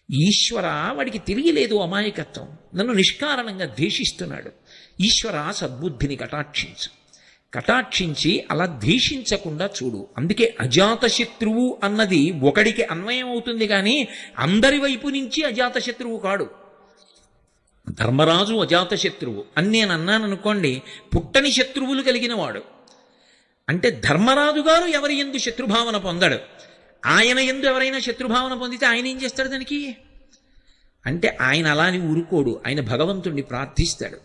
ఈశ్వర వాడికి తెలియలేదు అమాయకత్వం, నన్ను నిష్కారణంగా ద్వేషిస్తున్నాడు. ఈశ్వర సద్బుద్ధిని కటాక్షించి అలా ద్వేషించకుండా చూడు. అందుకే అజాతశత్రువు అన్నది ఒకడికి అన్వయం అవుతుంది కానీ అందరి వైపు నుంచి అజాతశత్రువు కాడు. ధర్మరాజు అజాతశత్రువు అని నేను అన్నాను అనుకోండి, పుట్టని శత్రువులు కలిగిన వాడు. అంటే ధర్మరాజు గారు ఎవరి యందు శత్రుభావన పొందడు. ఆయన యందు ఎవరైనా శత్రుభావన పొందితే ఆయన ఏం చేస్తాడు దానికి? అంటే ఆయన అలాని ఊరుకోడు, ఆయన భగవంతుణ్ణి ప్రార్థిస్తాడు.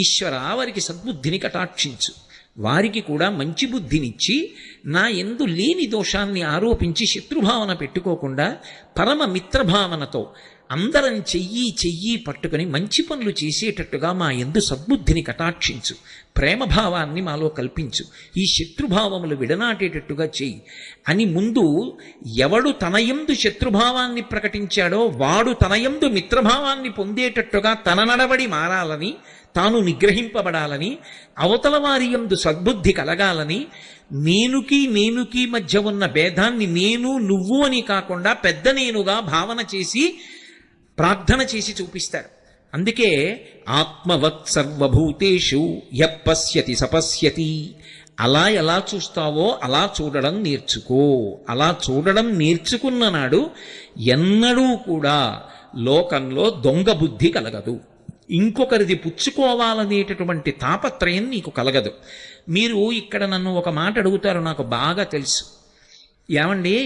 ఈశ్వర వారికి సద్బుద్ధిని కటాక్షించు, వారికి కూడా మంచి బుద్ధినిచ్చి నా యందు లేని దోషాన్ని ఆరోపించి శత్రుభావన పెట్టుకోకుండా పరమ మిత్రభావనతో అందరం చెయ్యి పట్టుకుని మంచి పనులు చేసేటట్టుగా మా యందు సద్బుద్ధిని కటాక్షించు, ప్రేమభావాన్ని మాలో కల్పించు, ఈ శత్రుభావములు విడనాటేటట్టుగా చెయ్యి అని ముందు ఎవడు తన యందు శత్రుభావాన్ని ప్రకటించాడో వాడు తన యందు మిత్రభావాన్ని పొందేటట్టుగా తన నడవడి మారాలని, తాను నిగ్రహింపబడాలని, అవతల వారి యందు సద్బుద్ధి కలగాలని, నేనుకి మధ్య ఉన్న భేదాన్ని నేను నువ్వు అని కాకుండా పెద్ద నేనుగా భావన చేసి ప్రార్థన చేసి చూపిస్తారు. అందుకే ఆత్మవత్ సర్వభూతేషు యపశ్యతి సపశ్యతి, అలా ఎలా చూస్తావో అలా చూడడం నేర్చుకో. అలా చూడడం నేర్చుకున్న నాడు ఎన్నడూ కూడా లోకంలో దొంగ బుద్ధి కలగదు, ఇంకొకరిది పుచ్చుకోవాలనేటటువంటి తాపత్రయం నీకు కలగదు. మీరు ఇక్కడ నన్ను ఒక మాట అడుగుతారు, నాకు బాగా తెలుసు. ఏమండి,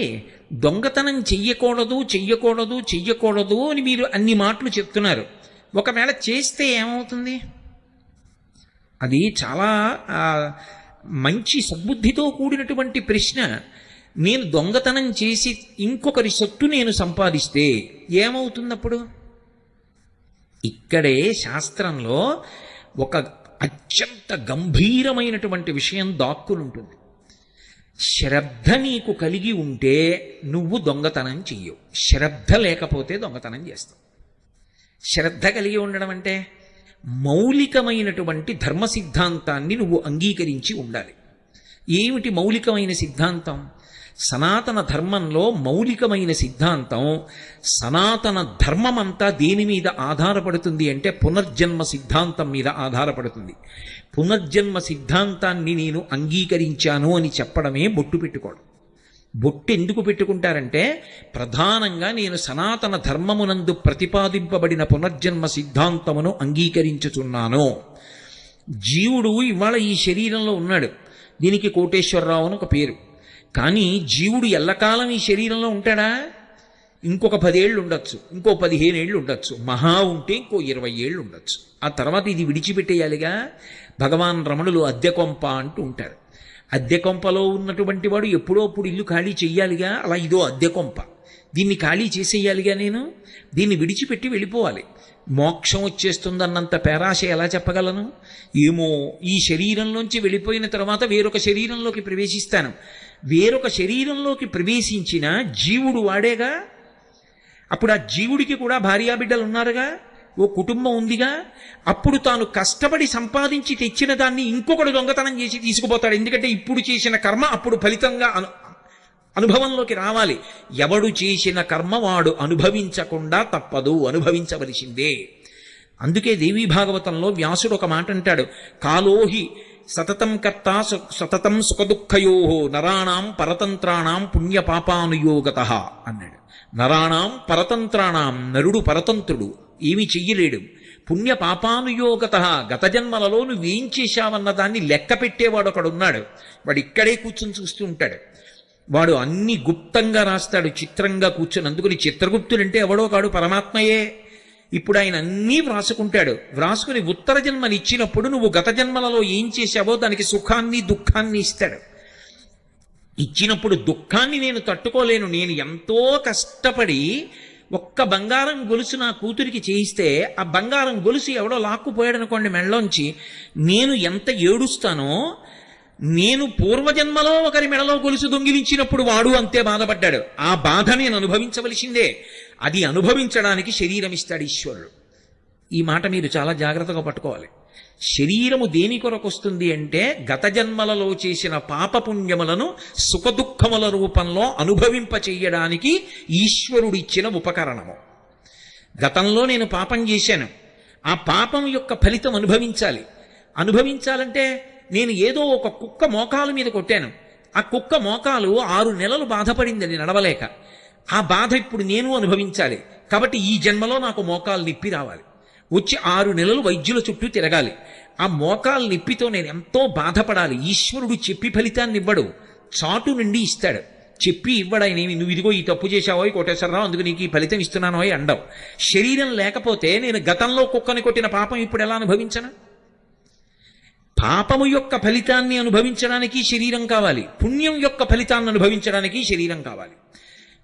దొంగతనం చెయ్యకూడదు అని మీరు అన్ని మాటలు చెప్తున్నారు. ఒకవేళ చేస్తే ఏమవుతుంది? అది చాలా మంచి సద్బుద్ధితో కూడినటువంటి ప్రశ్న. నేను దొంగతనం చేసి ఇంకొకరి సొత్తు నేను సంపాదిస్తే ఏమవుతున్నప్పుడు? ఇక్కడే శాస్త్రంలో ఒక అత్యంత గంభీరమైనటువంటి విషయం దాక్కుని ఉంటుంది. శ్రద్ధ నీకు కలిగి ఉంటే నువ్వు దొంగతనం చెయ్యవు, శ్రద్ధ లేకపోతే దొంగతనం చేస్తావు. శ్రద్ధ కలిగి ఉండడం అంటే మౌలికమైనటువంటి ధర్మ సిద్ధాంతాన్ని నువ్వు అంగీకరించి ఉండాలి. ఏమిటి మౌలికమైన సిద్ధాంతం? సనాతన ధర్మంలో మౌలికమైన సిద్ధాంతం, సనాతన ధర్మం అంతా దేని మీద ఆధారపడుతుంది అంటే పునర్జన్మ సిద్ధాంతం మీద ఆధారపడుతుంది. పునర్జన్మ సిద్ధాంతాన్ని నేను అంగీకరించాను అని చెప్పడమే బొట్టు పెట్టుకోవడం. బొట్టు ఎందుకు పెట్టుకుంటారంటే ప్రధానంగా నేను సనాతన ధర్మమునందు ప్రతిపాదింపబడిన పునర్జన్మ సిద్ధాంతమును అంగీకరించుచున్నాను. జీవుడు ఇవాళ ఈ శరీరంలో ఉన్నాడు, దీనికి కోటేశ్వరరావు అని ఒక పేరు. కానీ జీవుడు ఎల్లకాలం ఈ శరీరంలో ఉంటాడా? ఇంకొక 10 ఏళ్ళు ఉండొచ్చు, ఇంకో 15 ఏళ్ళు ఉండొచ్చు, మహా ఉంటే ఇంకో 20 ఏళ్ళు ఉండొచ్చు. ఆ తర్వాత ఇది విడిచిపెట్టేయాలిగా. భగవాన్ రమణులు అద్దె కొంప అంటూ ఉంటారు. అద్దె కొంపలో ఉన్నటువంటి వాడు ఎప్పుడో అప్పుడు ఇల్లు ఖాళీ చెయ్యాలిగా. అలా ఇదో అద్దె కొంప, దీన్ని ఖాళీ చేసేయాలిగా, నేను దీన్ని విడిచిపెట్టి వెళ్ళిపోవాలి. మోక్షం వచ్చేస్తుందన్నంత పేరాశ ఎలా చెప్పగలను? ఏమో, ఈ శరీరంలోంచి వెళ్ళిపోయిన తర్వాత వేరొక శరీరంలోకి ప్రవేశిస్తాను. వేరొక శరీరంలోకి ప్రవేశించిన జీవుడు వాడేగా. అప్పుడు ఆ జీవుడికి కూడా భార్యాబిడ్డలు ఉన్నారుగా, ఓ కుటుంబం ఉందిగా. అప్పుడు తాను కష్టపడి సంపాదించి తెచ్చిన దాన్ని ఇంకొకడు దొంగతనం చేసి తీసుకుపోతాడు. ఎందుకంటే ఇప్పుడు చేసిన కర్మ అప్పుడు ఫలితంగా అనుభవంలోకి రావాలి. ఎవడు చేసిన కర్మ వాడు అనుభవించకుండా తప్పదు, అనుభవించవలసిందే. అందుకే దేవీ భాగవతంలో వ్యాసుడు ఒక మాట అంటాడు, కాలోహి సతతం కర్త సతతం సుఖదుఃఖయో నరాణాం పరతంత్రాణం పుణ్యపాపానుయోగత అన్నాడు. నరాణాం పరతంత్రాణం, నరుడు పరతంత్రుడు, ఏమి చెయ్యలేడు. పుణ్యపాపానుయోగత, గత జన్మలలో నువ్వేం చేశావన్న దాన్ని లెక్క పెట్టేవాడు ఒకడున్నాడు. వాడు ఇక్కడే కూర్చొని చూస్తూ ఉంటాడు. వాడు అన్ని గుప్తంగా రాస్తాడు, చిత్రంగా కూర్చొని. అందుకని చిత్రగుప్తుడంటే ఎవడో కాడు, పరమాత్మయే. ఇప్పుడు ఆయన అన్నీ వ్రాసుకుంటాడు. వ్రాసుకుని ఉత్తర జన్మని ఇచ్చినప్పుడు నువ్వు గత జన్మలలో ఏం చేశావో దానికి సుఖాన్ని దుఃఖాన్ని ఇస్తాడు. ఇచ్చినప్పుడు దుఃఖాన్ని నేను తట్టుకోలేను, నేను ఎంతో కష్టపడి ఒక్క బంగారం గొలుసు నా కూతురికి చేయిస్తే ఆ బంగారం గొలుసు ఎవడో లాక్కుపోయాడు అనుకోండి మెడలోంచి, నేను ఎంత ఏడుస్తానో, నేను పూర్వజన్మలో ఒకరి మెడలో గొలుసు దొంగిలించినప్పుడు వాడు అంతే బాధపడ్డాడు. ఆ బాధ నేను అనుభవించవలసిందే. అది అనుభవించడానికి శరీరం ఇస్తాడు ఈశ్వరుడు. ఈ మాట మీరు చాలా జాగ్రత్తగా పట్టుకోవాలి. శరీరము దేని కొరకు వస్తుంది అంటే గత జన్మలలో చేసిన పాపపుణ్యములను సుఖదుఖముల రూపంలో అనుభవింప చెయ్యడానికి ఈశ్వరుడిచ్చిన ఉపకరణము. గతంలో నేను పాపం చేశాను, ఆ పాపం యొక్క ఫలితం అనుభవించాలి. అనుభవించాలంటే నేను ఏదో ఒక కుక్క మోకాలు మీద కొట్టాను, ఆ కుక్క మోకాలు 6 నెలలు బాధపడిందని నడవలేక, ఆ బాధ ఇప్పుడు నేను అనుభవించాలి. కాబట్టి ఈ జన్మలో నాకు మోకాలు నొప్పి రావాలి, వచ్చి 6 నెలలు వైద్యుల చుట్టూ తిరగాలి. ఆ మోకాలు నొప్పితో నేను ఎంతో బాధపడాలి. ఈశ్వరుడు చెప్పి ఫలితాన్ని ఇవ్వడు, చాటు నుండి ఇస్తాడు. చెప్పి ఇవ్వడాయనేమి, నువ్వు ఇదిగో ఈ తప్పు చేశావో కోటేశ్వరరావు అందుకు నీకు ఈ ఫలితం ఇస్తున్నానో అండవు. శరీరం లేకపోతే నేను గతంలో కుక్కని కొట్టిన పాపం ఇప్పుడు ఎలా అనుభవించను? పాపము యొక్క ఫలితాన్ని అనుభవించడానికి శరీరం కావాలి, పుణ్యం యొక్క ఫలితాన్ని అనుభవించడానికి శరీరం కావాలి.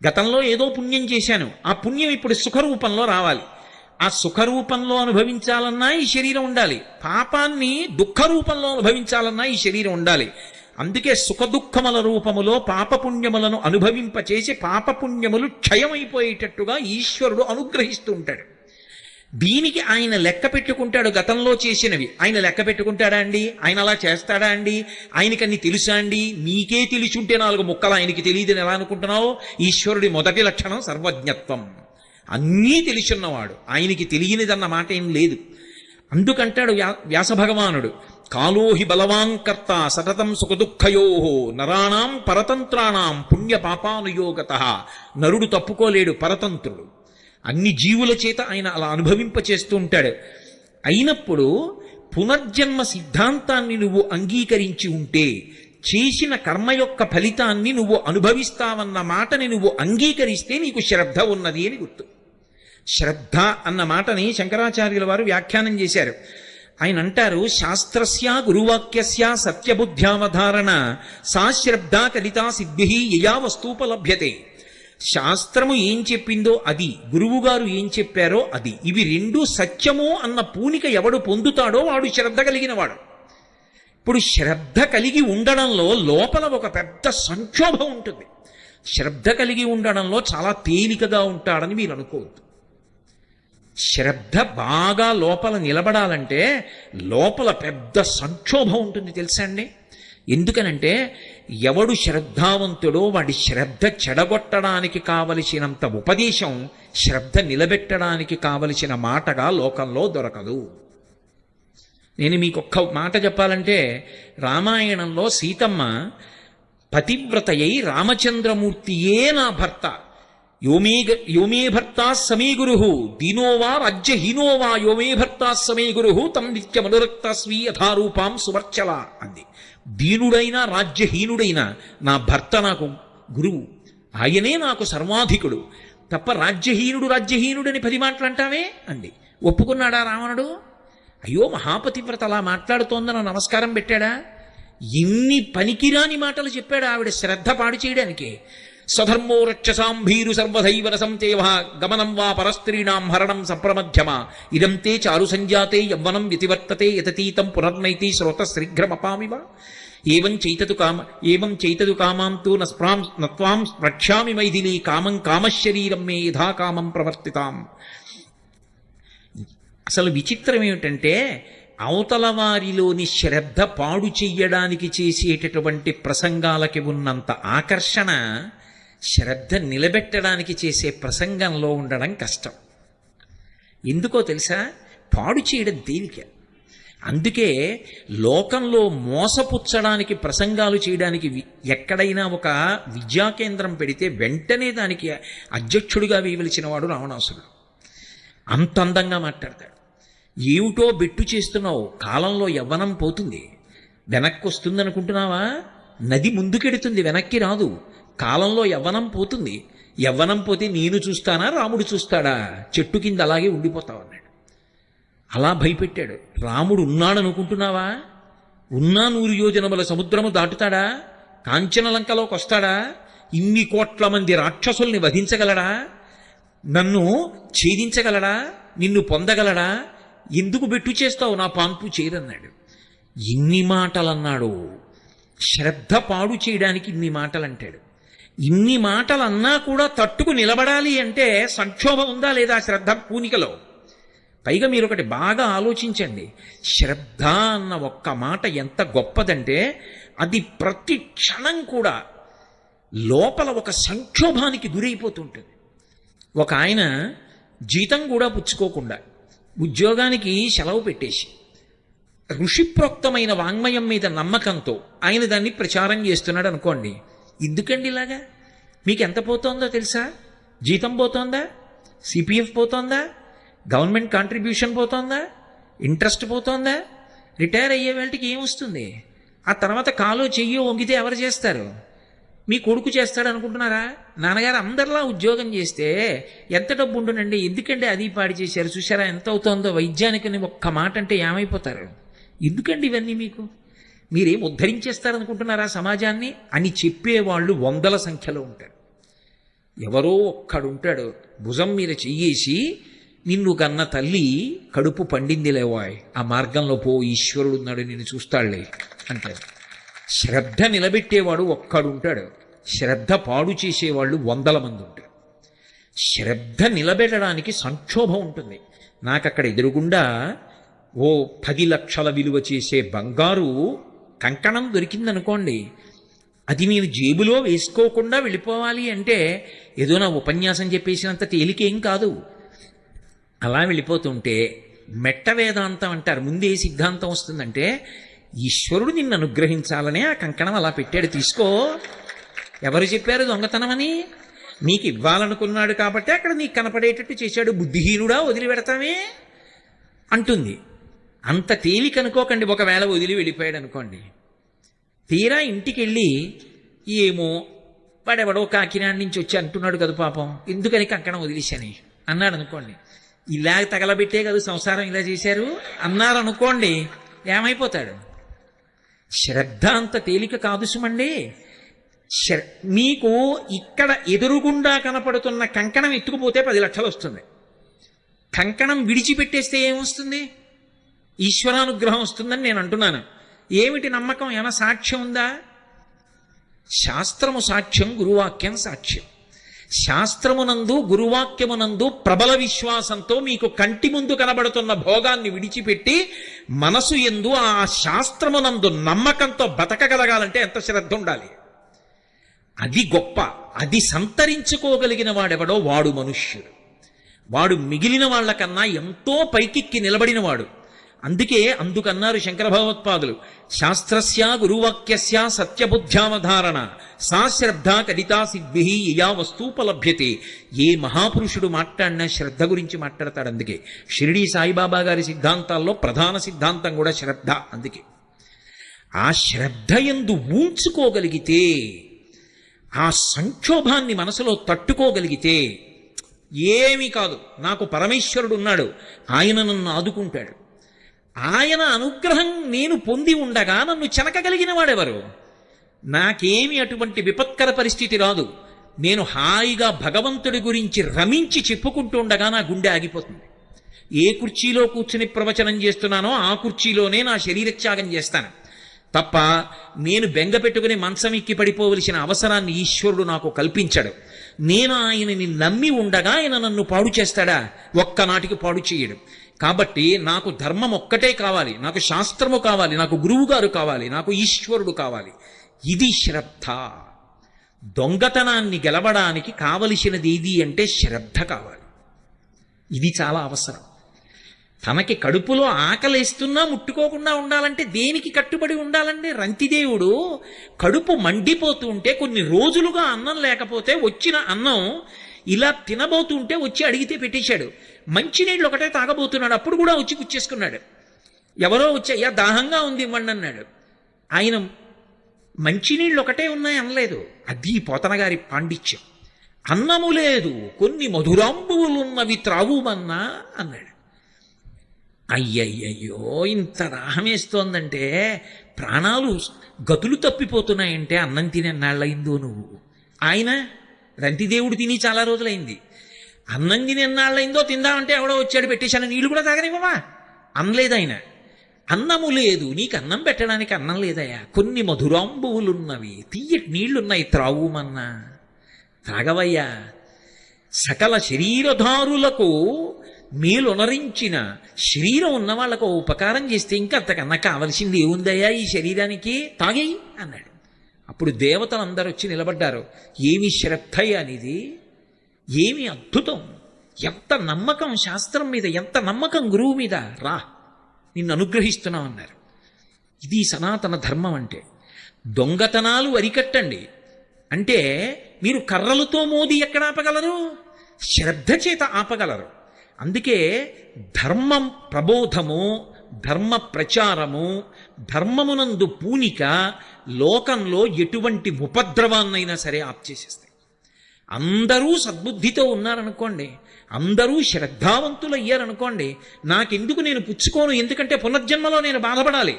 గతంలో ఏదో పుణ్యం చేశాను, ఆ పుణ్యం ఇప్పుడు సుఖరూపంలో రావాలి. ఆ సుఖరూపంలో అనుభవించాలన్నా ఈ శరీరం ఉండాలి, పాపాన్ని దుఃఖ రూపంలో అనుభవించాలన్నా ఈ శరీరం ఉండాలి. అందుకే సుఖదుఖముల రూపములో పాపపుణ్యములను అనుభవింపచేసి పాపపుణ్యములు క్షయమైపోయేటట్టుగా ఈశ్వరుడు అనుగ్రహిస్తూ ఉంటాడు. దీనికి ఆయన లెక్క పెట్టుకుంటాడు. గతంలో చేసినవి ఆయన లెక్క పెట్టుకుంటాడా అండి? ఆయన అలా చేస్తాడా అండి? ఆయనకన్నీ తెలుసా అండి? నీకే తెలిసుంటే 4 ముక్కలు ఆయనకి తెలియదని ఎలా అనుకుంటున్నావు? ఈశ్వరుడి మొదటి లక్షణం సర్వజ్ఞత్వం, అన్నీ తెలిసున్నవాడు, ఆయనకి తెలియనిదన్న మాట ఏం లేదు. అందుకంటాడు వ్యాస భగవానుడు, కాలోహి బలవాంకర్త సతతం సుఖదుఃఖయో నరాణం పరతంత్రాణం పుణ్య పాపానుయోగత. నరుడు తప్పుకోలేడు, పరతంత్రుడు. అన్ని జీవుల చేత ఆయన అలా అనుభవింపచేస్తూ ఉంటాడు. అయినప్పుడు పునర్జన్మ సిద్ధాంతాన్ని నువ్వు అంగీకరించి ఉంటే, చేసిన కర్మ యొక్క ఫలితాన్ని నువ్వు అనుభవిస్తావన్న మాటని నువ్వు అంగీకరిస్తే నీకు శ్రద్ధ ఉన్నది అని గుర్తు. శ్రద్ధ అన్న మాటని శంకరాచార్యుల వారు వ్యాఖ్యానం చేశారు. ఆయన అంటారు, శాస్త్రస్య గురువాక్యస్య సత్యబుద్ధ్యావధారణ సా శ్రద్ధ కలితా సిద్ధి యయా వస్తూపలభ్యతే. శాస్త్రము ఏం చెప్పిందో అది, గురువుగారు ఏం చెప్పారో అది, ఇవి 2 సత్యము అన్న పూనిక ఎవడు పొందుతాడో వాడు శ్రద్ధ కలిగిన వాడు. ఇప్పుడు శ్రద్ధ కలిగి ఉండడంలో లోపల ఒక పెద్ద సంక్షోభం ఉంటుంది. శ్రద్ధ కలిగి ఉండడంలో చాలా తేలికగా ఉంటాడని మీరు అనుకోవద్దు. శ్రద్ధ బాగా లోపల నిలబడాలంటే లోపల పెద్ద సంక్షోభం ఉంటుంది, తెలుసా అండి? ఎందుకనంటే ఎవడు శ్రద్ధావంతుడో వాడి శ్రద్ధ చెడగొట్టడానికి కావలసినంత ఉపదేశం శ్రద్ధ నిలబెట్టడానికి కావలసిన మాటగా లోకంలో దొరకదు. నేను మీకు ఒక్క మాట చెప్పాలంటే, రామాయణంలో సీతమ్మ పతివ్రతయై రామచంద్రమూర్తియే నా భర్త, యోమే భర్తా సమీ గురు దీనోవా రాజ్యహీనోవా యోమే భర్తా సమీ గురు తం నిత్యమనురక్త స్వీ యథారూపాం సువర్చల అంది. దీనుడైనా రాజ్యహీనుడైనా నా భర్త నాకు గురువు, ఆయనే నాకు సర్వాధికుడు తప్ప రాజ్యహీనుడని 10 మాటలు అంటావే అంది. ఒప్పుకున్నాడా రావణుడు? అయ్యో మహాపతివ్రత అలా మాట్లాడుతోందని నమస్కారం పెట్టాడా? ఇన్ని పనికిరాని మాటలు చెప్పాడు ఆవిడ శ్రద్ధ పాడు చేయడానికి. స్వధర్మో రక్షసాం భీరు సర్వధైవ రసంతేవ గమనం వా పరస్త్రీణాం హరణం సంప్రమధ్యమ ఇదం తే చారు సంజాతే యవ్వనం వ్యతివర్తతే యతతీతం పునర్నైతి శ్రోత శీఘ్రమపామివ ఏవం చైతదు కామాంతు నత్వాం రక్ష్యామి మైథిలీ కామం కామశరీరం మే యథా కామం ప్రవర్తితాం. అసలు విచిత్రం ఏమిటంటే, అవతల వారిలోని శ్రద్ధ పాడు చెయ్యడానికి చేసేటటువంటి ప్రసంగాలకి ఉన్నంత ఆకర్షణ శ్రద్ధ నిలబెట్టడానికి చేసే ప్రసంగంలో ఉండడం కష్టం. ఎందుకో తెలుసా? పాడు చేయడం తేలిక. అందుకే లోకంలో మోసపుచ్చడానికి ప్రసంగాలు చేయడానికి ఎక్కడైనా ఒక విద్యా కేంద్రం పెడితే వెంటనే దానికి అధ్యక్షుడిగా వేయవలసిన వాడు రావణాసురుడు. అంత అందంగా మాట్లాడతాడు. ఏమిటో బెట్టు చేస్తున్నావు, కాలంలో యవ్వనం పోతుంది, వెనక్కి వస్తుంది అనుకుంటున్నావా? నది ముందుకెడుతుంది, వెనక్కి రాదు. కాలంలో యవ్వనం పోతుంది, యవ్వనం పోతే నేను చూస్తానా రాముడు చూస్తాడా? చెట్టు కింద అలాగే ఉండిపోతావు అన్నాడు. అలా భయపెట్టాడు. రాముడు ఉన్నాడనుకుంటున్నావా? ఉన్నా 100 యోజనముల సముద్రము దాటుతాడా? కాంచనలంకలోకి వస్తాడా? ఇన్ని కోట్ల మంది రాక్షసుల్ని వధించగలడా? నన్ను ఛేదించగలడా? నిన్ను పొందగలడా? ఎందుకు బెట్టు చేస్తావు, నా పాన్పు చేయరన్నాడు. ఇన్ని మాటలు అన్నాడు. శ్రద్ధ పాడు చేయడానికి ఇన్ని మాటలు అంటాడు. ఇన్ని మాటలు అన్నా కూడా తట్టుకు నిలబడాలి అంటే సంక్షోభం ఉందా లేదా శ్రద్ధ పూనికలో? పైగా మీరు ఒకటి బాగా ఆలోచించండి. శ్రద్ధ అన్న ఒక్క మాట ఎంత గొప్పదంటే, అది ప్రతి క్షణం కూడా లోపల ఒక సంక్షోభానికి గురైపోతుంటుంది. ఒక ఆయన జీతం కూడా పుచ్చుకోకుండా ఉద్యోగానికి సెలవు పెట్టేసి ఋషిప్రోక్తమైన వాంగ్మయం మీద నమ్మకంతో ఆయన దాన్ని ప్రచారం చేస్తున్నాడు అనుకోండి. ఎందుకండి ఇలాగా? మీకు ఎంత పోతోందో తెలుసా? జీతం పోతోందా? సిపిఎఫ్ పోతోందా? గవర్నమెంట్ కాంట్రిబ్యూషన్ పోతోందా? ఇంట్రెస్ట్ పోతోందా? రిటైర్ అయ్యే వాళ్ళకి ఏమొస్తుంది? ఆ తర్వాత కాలో చెయ్యో వంగితే ఎవరు చేస్తారు? మీ కొడుకు చేస్తాడు అనుకుంటున్నారా? నాన్నగారు అందరిలా ఉద్యోగం చేస్తే ఎంత డబ్బు ఉండునండి. ఎందుకంటే అది పాడి చేశారు చూసారా ఎంత అవుతోందో వైద్యానికి ఒక్క మాట అంటే ఏమైపోతారు? ఎందుకండి ఇవన్నీ మీకు? మీరేం ఉద్ధరించేస్తారనుకుంటున్నారా సమాజాన్ని అని చెప్పేవాళ్ళు వందల సంఖ్యలో ఉంటారు. ఎవరో ఒక్కడుంటాడు భుజం మీద చెయ్యేసి నిన్ను కన్న తల్లి కడుపు పండిందిలేవాయ్, ఆ మార్గంలో పో, ఈశ్వరుడు ఉన్నాడు నిన్ను చూస్తాడులే అంటాడు. శ్రద్ధ నిలబెట్టేవాడు ఒక్కడుంటాడు, శ్రద్ధ పాడు చేసేవాళ్ళు వందల మంది ఉంటారు. శ్రద్ధ నిలబెట్టడానికి సంక్షోభం ఉంటుంది. నాకు అక్కడ ఎదురుగుండా ఓ 10 లక్షల విలువ చేసే బంగారు కంకణం దొరికిందనుకోండి, అది నేను జేబులో వేసుకోకుండా వెళ్ళిపోవాలి అంటే ఏదో నా ఉపన్యాసం చెప్పేసినంత తేలికేం కాదు. అలా వెళ్ళిపోతుంటే మెట్ట వేదాంతం అంటారు. ముందే సిద్ధాంతం వస్తుందంటే ఈశ్వరుడు నిన్ను అనుగ్రహించాలనే ఆ కంకణం అలా పెట్టాడు, తీసుకో. ఎవరు చెప్పారు దొంగతనమని? నీకు ఇవ్వాలనుకున్నాడు కాబట్టి అక్కడ నీకు కనపడేటట్టు చేశాడు. బుద్ధిహీనుడా వదిలిపెడతామే అంటుంది. అంత తేలిక అనుకోకండి. ఒకవేళ వదిలి వెళ్ళిపోయాడు అనుకోండి, తీరా ఇంటికి వెళ్ళి ఏమో వాడెవడో కాకినాడ నుంచి వచ్చి అంటున్నాడు కదా పాపం, ఎందుకని కంకణం వదిలేశాని అన్నాడు అనుకోండి. ఇలా తగలబెట్టే కదా సంసారం ఇలా చేశారు అన్నారు అనుకోండి, ఏమైపోతాడు? శ్రద్ధ అంత తేలిక కాదు సుమండి. మీకు ఇక్కడ ఎదురుగుండా కనపడుతున్న కంకణం ఎత్తుకుపోతే 10 లక్షలు వస్తుంది. కంకణం విడిచిపెట్టేస్తే ఏమొస్తుంది? ఈశ్వరానుగ్రహం వస్తుందని నేను అంటున్నాను. ఏమిటి నమ్మకం? ఏమైనా సాక్ష్యం ఉందా? శాస్త్రము సాక్ష్యం, గురువాక్యం సాక్ష్యం. శాస్త్రమునందు గురువాక్యమునందు ప్రబల విశ్వాసంతో మీకు కంటి ముందు కనబడుతున్న భోగాన్ని విడిచిపెట్టి మనసు యందు ఆ శాస్త్రమునందు నమ్మకంతో బతకగలగాలంటే ఎంత శ్రద్ధ ఉండాలి? అది గొప్ప. అది సంతరించుకోగలిగిన వాడెవడో వాడు మనుష్యుడు. వాడు మిగిలిన వాళ్ళకన్నా ఎంతో పైకిక్కి నిలబడినవాడు. అందుకన్నారు శంకర భగవత్పాదులు, శాస్త్రస్య గురువాక్యస్య సత్యబుద్ధ్యావధారణ సా శ్రద్ధ కదితా సిద్భిః యయా వస్తూపలభ్యతే. ఏ మహాపురుషుడు మాట్లాడినా శ్రద్ధ గురించి మాట్లాడతాడు. అందుకే షిరిడీ సాయిబాబా గారి సిద్ధాంతాల్లో ప్రధాన సిద్ధాంతం కూడా శ్రద్ధ. అందుకే ఆ శ్రద్ధ యందు ఊంచుకోగలిగితే, ఆ సంక్షోభాన్ని మనసులో తట్టుకోగలిగితే ఏమీ కాదు. నాకు పరమేశ్వరుడు ఉన్నాడు, ఆయన నన్ను ఆదుకుంటాడు. ఆయన అనుగ్రహం నేను పొంది ఉండగా నన్ను చెనకగలిగిన వాడెవరు? నాకేమి అటువంటి విపత్కర పరిస్థితి రాదు. నేను హాయిగా భగవంతుడి గురించి రమించి చెప్పుకుంటూ ఉండగా నా గుండె ఆగిపోతుంది. ఏ కుర్చీలో కూర్చుని ప్రవచనం చేస్తున్నానో ఆ కుర్చీలోనే నా శరీరత్యాగం చేస్తాను తప్ప నేను బెంగ పెట్టుకుని మంచం ఎక్కి పడిపోవలసిన అవసరాన్ని ఈశ్వరుడు నాకు కల్పించాడు. నేను ఆయనని నమ్మి ఉండగా ఆయన నన్ను పాడు చేస్తాడా? ఒక్కనాటికి పాడు చేయడు. కాబట్టి నాకు ధర్మం ఒక్కటే కావాలి, నాకు శాస్త్రము కావాలి, నాకు గురువుగారు కావాలి, నాకు ఈశ్వరుడు కావాలి. ఇది శ్రద్ధ. దొంగతనాన్ని గెలవడానికి కావలసినది ఏది అంటే శ్రద్ధ కావాలి. ఇది చాలా అవసరం. తనకి కడుపులో ఆకలేస్తున్నా ముట్టుకోకుండా ఉండాలంటే దేనికి కట్టుబడి ఉండాలండి? రంతిదేవుడు కడుపు మండిపోతూ ఉంటే కొన్ని రోజులుగా అన్నం లేకపోతే వచ్చిన అన్నం ఇలా తినబోతుంటే వచ్చి అడిగితే పెట్టేశాడు. మంచినీళ్ళు ఒకటే తాగబోతున్నాడు, అప్పుడు కూడా వచ్చి పుచ్చేసుకున్నాడు. ఎవరో వచ్చి అయ్యా దాహంగా ఉంది ఇవ్వండి అన్నాడు. ఆయన మంచినీళ్ళు ఒకటే ఉన్నాయి అనలేదు. అది పోతనగారి పాండిత్యం. అన్నము లేదు, కొన్ని మధురాంబువులున్నవి త్రావుమన్నా అన్నాడు. అయ్యయ్యయ్యో, ఇంత దాహమేస్తోందంటే, ప్రాణాలు గతులు తప్పిపోతున్నాయంటే అన్నం తినెన్నాళ్ళయిందో నువ్వు. ఆయన రంతిదేవుడు తిని చాలా రోజులైంది. అన్నం తిని ఎన్నాళ్ళైందో తిందామంటే ఎవడో వచ్చాడు పెట్టేశాను, నీళ్ళు కూడా తాగనివ్వమా అనలేదు ఆయన. అన్నము లేదు, నీకు అన్నం పెట్టడానికి అన్నం లేదయ్యా, కొన్ని మధురాంబువులున్నవి, తీయటి నీళ్లున్నాయి, త్రావుమన్నా తాగవయ్యా. సకల శరీరధారులకు మేలునరించిన శరీరం ఉన్న వాళ్ళకు ఉపకారం చేస్తే ఇంకా అంతకన్నా కావలసింది ఏముందయ్యా ఈ శరీరానికి, తాగేయి అన్నాడు. అప్పుడు దేవతలందరూ వచ్చి నిలబడ్డారు. ఏమి శ్రద్ధ అనేది, ఏమి అద్భుతం! ఎంత నమ్మకం శాస్త్రం మీద, ఎంత నమ్మకం గురువు మీద. రా, నిన్ను అనుగ్రహిస్తున్నావు అన్నారు. ఇది సనాతన ధర్మం అంటే. దొంగతనాలు అరికట్టండి అంటే మీరు కర్రలతో మోది ఎక్కడ ఆపగలరు? శ్రద్ధ చేత ఆపగలరు. అందుకే ధర్మం ప్రబోధము, ధర్మ ప్రచారము, ధర్మమునందు పూనిక లోకంలో ఎటువంటి ఉపద్రవాన్నైనా సరే ఆప్చేసేస్తాయి. అందరూ సద్బుద్ధితో ఉన్నారనుకోండి, అందరూ శ్రద్ధావంతులు అయ్యారనుకోండి, నాకెందుకు, నేను పుచ్చుకోను, ఎందుకంటే పునర్జన్మలో నేను బాధపడాలి.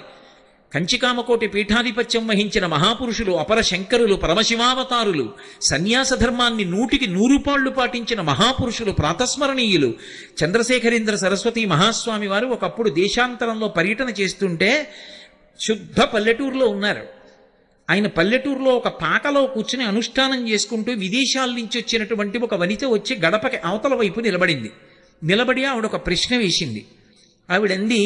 కంచికామకోటి పీఠాధిపత్యం వహించిన మహాపురుషులు, అపర శంకరులు, పరమశివావతారులు, సన్యాస ధర్మాన్ని 100కి 100 పాళ్ళు పాటించిన మహాపురుషులు, ప్రాతస్మరణీయులు. చంద్రశేఖరేంద్ర సరస్వతి మహాస్వామి వారు ఒకప్పుడు దేశాంతరంలో పర్యటన చేస్తుంటే శుద్ధ పల్లెటూరులో ఉన్నారు. ఆయన పల్లెటూరులో ఒక పాకలో కూర్చుని అనుష్ఠానం చేసుకుంటూ విదేశాల నుంచి వచ్చినటువంటి ఒక వనిత వచ్చి గడపకి అవతల వైపు నిలబడింది. నిలబడి ఆవిడ ఒక ప్రశ్న వేసింది. ఆవిడంది,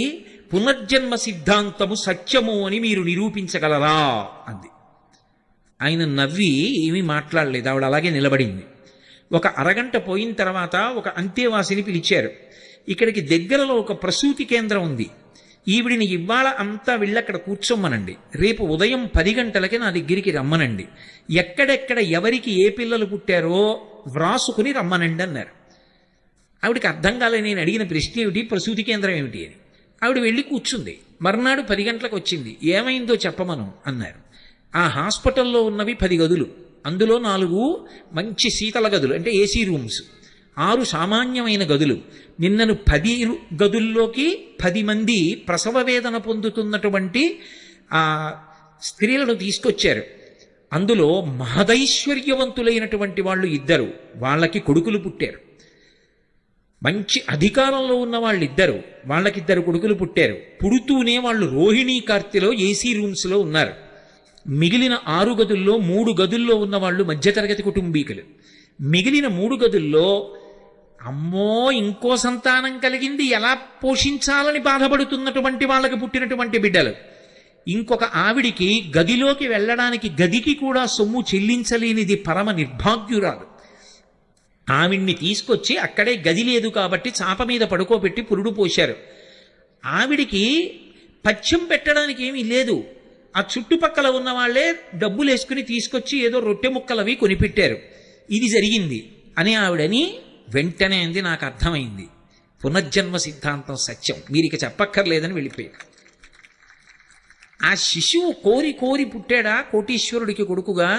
పునర్జన్మ సిద్ధాంతము సత్యము అని మీరు నిరూపించగలరా అంది. ఆయన నవ్వి ఏమీ మాట్లాడలేదు. ఆవిడ అలాగే నిలబడింది. ఒక అరగంట పోయిన తర్వాత ఒక అంతేవాసిని పిలిచారు. ఇక్కడికి దగ్గరలో ఒక ప్రసూతి కేంద్రం ఉంది, ఈవిడిని ఇవాళ అంతా వెళ్ళి అక్కడ కూర్చోమ్మనండి, రేపు ఉదయం 10 గంటలకి నా దగ్గరికి రమ్మనండి, ఎక్కడెక్కడ ఎవరికి ఏ పిల్లలు పుట్టారో వ్రాసుకుని రమ్మనండి అన్నారు. ఆవిడికి అర్థం కాలేదు. నేను అడిగిన ప్రశ్న ఏమిటి, ప్రసూతి కేంద్రం ఏమిటి అని. ఆవిడ వెళ్ళి కూర్చుంది. మర్నాడు 10 గంటలకు వచ్చింది. ఏమైందో చెప్పమను అన్నారు. ఆ హాస్పిటల్లో ఉన్నవి 10 గదులు, అందులో 4 మంచి శీతల గదులు అంటే ఏసీ రూమ్స్, 6 సామాన్యమైన గదులు. నిన్నను 10 గదుల్లోకి 10 మంది ప్రసవ వేదన పొందుతున్నటువంటి ఆ స్త్రీలను తీసుకొచ్చారు. అందులో మహదైశ్వర్యవంతులైనటువంటి వాళ్ళు 2, వాళ్ళకి కొడుకులు పుట్టారు. మంచి అధికారంలో ఉన్న వాళ్ళు 2, వాళ్ళకి 2 కొడుకులు పుట్టారు. పుడుతూనే వాళ్ళు రోహిణీ కార్తెలో ఏసీ రూమ్స్లో ఉన్నారు. మిగిలిన 6 గదుల్లో 3 గదుల్లో ఉన్న వాళ్ళు మధ్యతరగతి కుటుంబీకులు. మిగిలిన 3 గదుల్లో అమ్మో ఇంకో సంతానం కలిగింది, ఎలా పోషించాలని బాధపడుతున్నటువంటి వాళ్ళకి పుట్టినటువంటి బిడ్డలు. ఇంకొక ఆవిడికి గదిలోకి వెళ్ళడానికి గదికి కూడా సొమ్ము చెల్లించలేనిది పరమ నిర్భాగ్యురాలు. ఆవిడ్ని తీసుకొచ్చి అక్కడే గది లేదు కాబట్టి చాప మీద పడుకోబెట్టి పురుడు పోశారు. ఆవిడికి పథ్యం పెట్టడానికి ఏమీ లేదు. ఆ చుట్టుపక్కల ఉన్న వాళ్ళే డబ్బులు వేసుకుని తీసుకొచ్చి ఏదో రొట్టె ముక్కలవి కొనిపెట్టారు. ఇది జరిగింది అని ఆవిడని వెంటనే అంది, నాకు అర్థమైంది, పునర్జన్మ సిద్ధాంతం సత్యం, మీరు ఇక చెప్పక్కర్లేదని వెళ్ళిపోయారు. ఆ శిశువు కోరి కోరి పుట్టాడా కోటీశ్వరుడికి కొడుకుగా?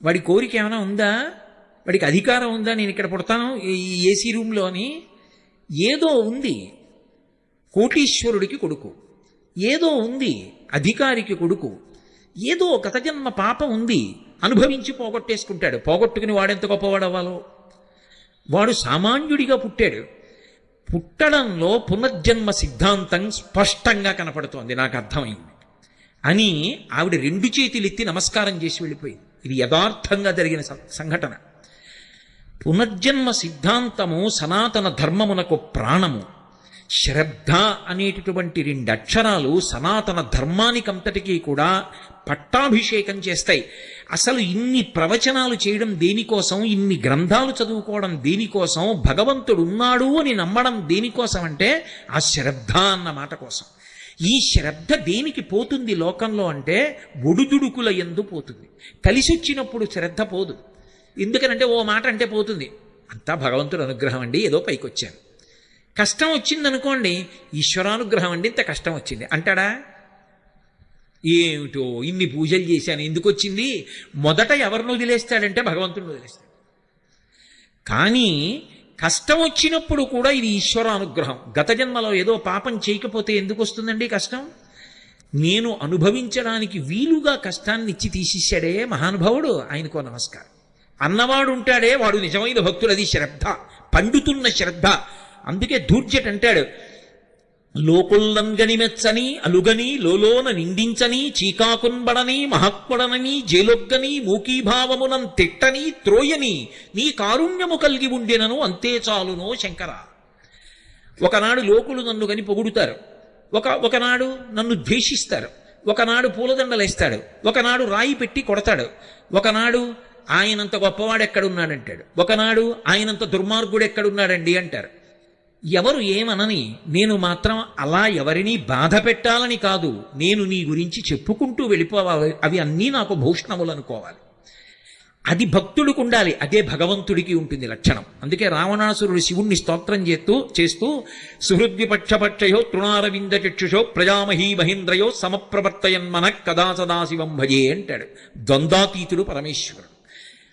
వాడి కోరిక ఏమైనా ఉందా? వాడికి అధికారం ఉందా నేను ఇక్కడ పుడతాను ఈ ఏసీ రూమ్లో అని? ఏదో ఉంది. కోటీశ్వరుడికి కొడుకు, ఏదో ఉంది అధికారికి కొడుకు, ఏదో గత జన్మ పాపం ఉంది, అనుభవించి పోగొట్టేసుకుంటాడు. పోగొట్టుకుని వాడెంత గొప్పవాడు అవ్వాలో. వాడు సామాన్యుడిగా పుట్టాడు. పుట్టడంలో పునర్జన్మ సిద్ధాంతం స్పష్టంగా కనపడుతోంది, నాకు అర్థమైంది అని ఆవిడ 2 చేతులు ఎత్తి నమస్కారం చేసి వెళ్ళిపోయింది. ఇది యథార్థంగా జరిగిన సంఘటన. పునర్జన్మ సిద్ధాంతము సనాతన ధర్మమునకు ప్రాణము. శ్రద్ధ అనేటటువంటి 2 అక్షరాలు సనాతన ధర్మానికంతటికీ కూడా పట్టాభిషేకం చేస్తాయి. అసలు ఇన్ని ప్రవచనాలు చేయడం దేనికోసం, ఇన్ని గ్రంథాలు చదువుకోవడం దేనికోసం, భగవంతుడు ఉన్నాడు అని నమ్మడం దేనికోసం అంటే ఆ శ్రద్ధ అన్న మాట కోసం. ఈ శ్రద్ధ దేనికి పోతుంది లోకంలో అంటే ఒడుదుడుకుల యందు పోతుంది. కలిసి వచ్చినప్పుడు శ్రద్ధ పోదు. ఎందుకనంటే ఓ మాట అంటే పోతుంది, అంతా భగవంతుడు అనుగ్రహం అండి, ఏదో పైకి వచ్చాను. కష్టం వచ్చిందనుకోండి, ఈశ్వరానుగ్రహం అండి, ఇంత కష్టం వచ్చింది అంటాడా? ఏమిటో ఇన్ని పూజలు చేశాను ఎందుకు వచ్చింది? మొదట ఎవరిని వదిలేస్తాడంటే భగవంతుడిని వదిలేస్తాడు. కానీ కష్టం వచ్చినప్పుడు కూడా ఇది ఈశ్వరానుగ్రహం. గత జన్మలో ఏదో పాపం చేయకపోతే ఎందుకు వస్తుందండి కష్టం? నేను అనుభవించడానికి వీలుగా కష్టాన్ని ఇచ్చి తీసిచ్చాడే మహానుభావుడు, ఆయనకో నమస్కారం. అన్నవాడు ఉంటాడే వాడు నిజమైన భక్తుడు. అది శ్రద్ధ, పండుతున్న శ్రద్ధ. అందుకే దూర్జట్ అంటాడు, లోకుల్లంగని మెచ్చని అలుగని లోలోన నిందించని చీకాకున్బడని మహక్పడనని జేలొగ్గని మూకీభావమునం తిట్టని త్రోయని నీ కారుణ్యము కలిగి ఉండెనను అంతే చాలునో శంకర. ఒకనాడు లోకులు నన్ను గని పొగుడుతారు, ఒకనాడు నన్ను ద్వేషిస్తారు, ఒకనాడు పూలదండలేస్తాడు, ఒకనాడు రాయి పెట్టి కొడతాడు, ఒకనాడు ఆయనంత గొప్పవాడు ఎక్కడున్నాడంటాడు, ఒకనాడు ఆయనంత దుర్మార్గుడు ఎక్కడున్నాడండి అంటారు. ఎవరు ఏమనని, నేను మాత్రం అలా ఎవరినీ బాధ పెట్టాలని కాదు, నేను నీ గురించి చెప్పుకుంటూ వెళ్ళిపోవాలి, అవి అన్నీ నాకు భూషణములు అనుకోవాలి. అది భక్తుడికి ఉండాలి, అదే భగవంతుడికి ఉంటుంది లక్షణం. అందుకే రావణాసురుడు శివుణ్ణి స్తోత్రం చేస్తూ సుహృద్విపక్షపక్షయో తృణారవింద చక్షుషో ప్రజామహీ మహేంద్రయో సమప్రవర్తయన్మన కదా సదాశివం భజే అంటాడు. ద్వంద్వాతీతుడు పరమేశ్వరుడు.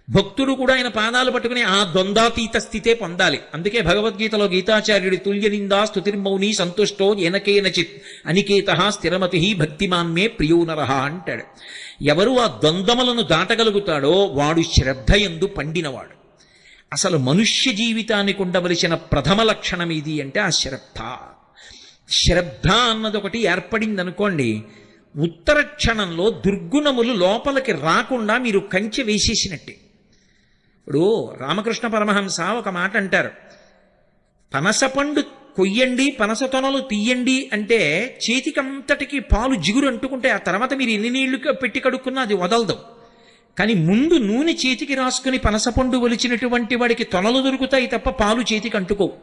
భక్తుడు కూడా ఆయన పాదాలు పట్టుకుని ఆ ద్వంద్వాతీత స్థితే పొందాలి. అందుకే భగవద్గీతలో గీతాచార్యుడి తుల్య నిందా స్తుతిర్మౌని సంతుష్టో ఏనకేనచిత్ అనికేత స్థిరమతి భక్తిమాన్మే ప్రియో నరః అంటాడు. ఎవరు ఆ ద్వంద్వములను దాటగలుగుతాడో వాడు శ్రద్ధయందు పండినవాడు. అసలు మనుష్య జీవితానికి ఉండవలసిన ప్రథమ లక్షణం ఏది అంటే ఆ శ్రద్ధ. శ్రద్ధ అన్నది ఒకటి ఏర్పడింది అనుకోండి, ఉత్తర క్షణంలో దుర్గుణములు లోపలికి రాకుండా మీరు కంచె వేసేసినట్టే. ఇప్పుడు రామకృష్ణ పరమహంస ఒక మాట అంటారు, పనసపండు కొయ్యండి పనస తొనలు తీయండి అంటే చేతికంతటికి పాలు జిగురు అంటుకుంటే ఆ తర్వాత మీరు ఎన్ని నీళ్లు పెట్టి కడుక్కున్నా అది వదలదు. కానీ ముందు నూనె చేతికి రాసుకుని పనసపండు ఒలిచినటువంటి వాడికి తొనలు దొరుకుతాయి తప్ప పాలు చేతికి అంటుకోవు.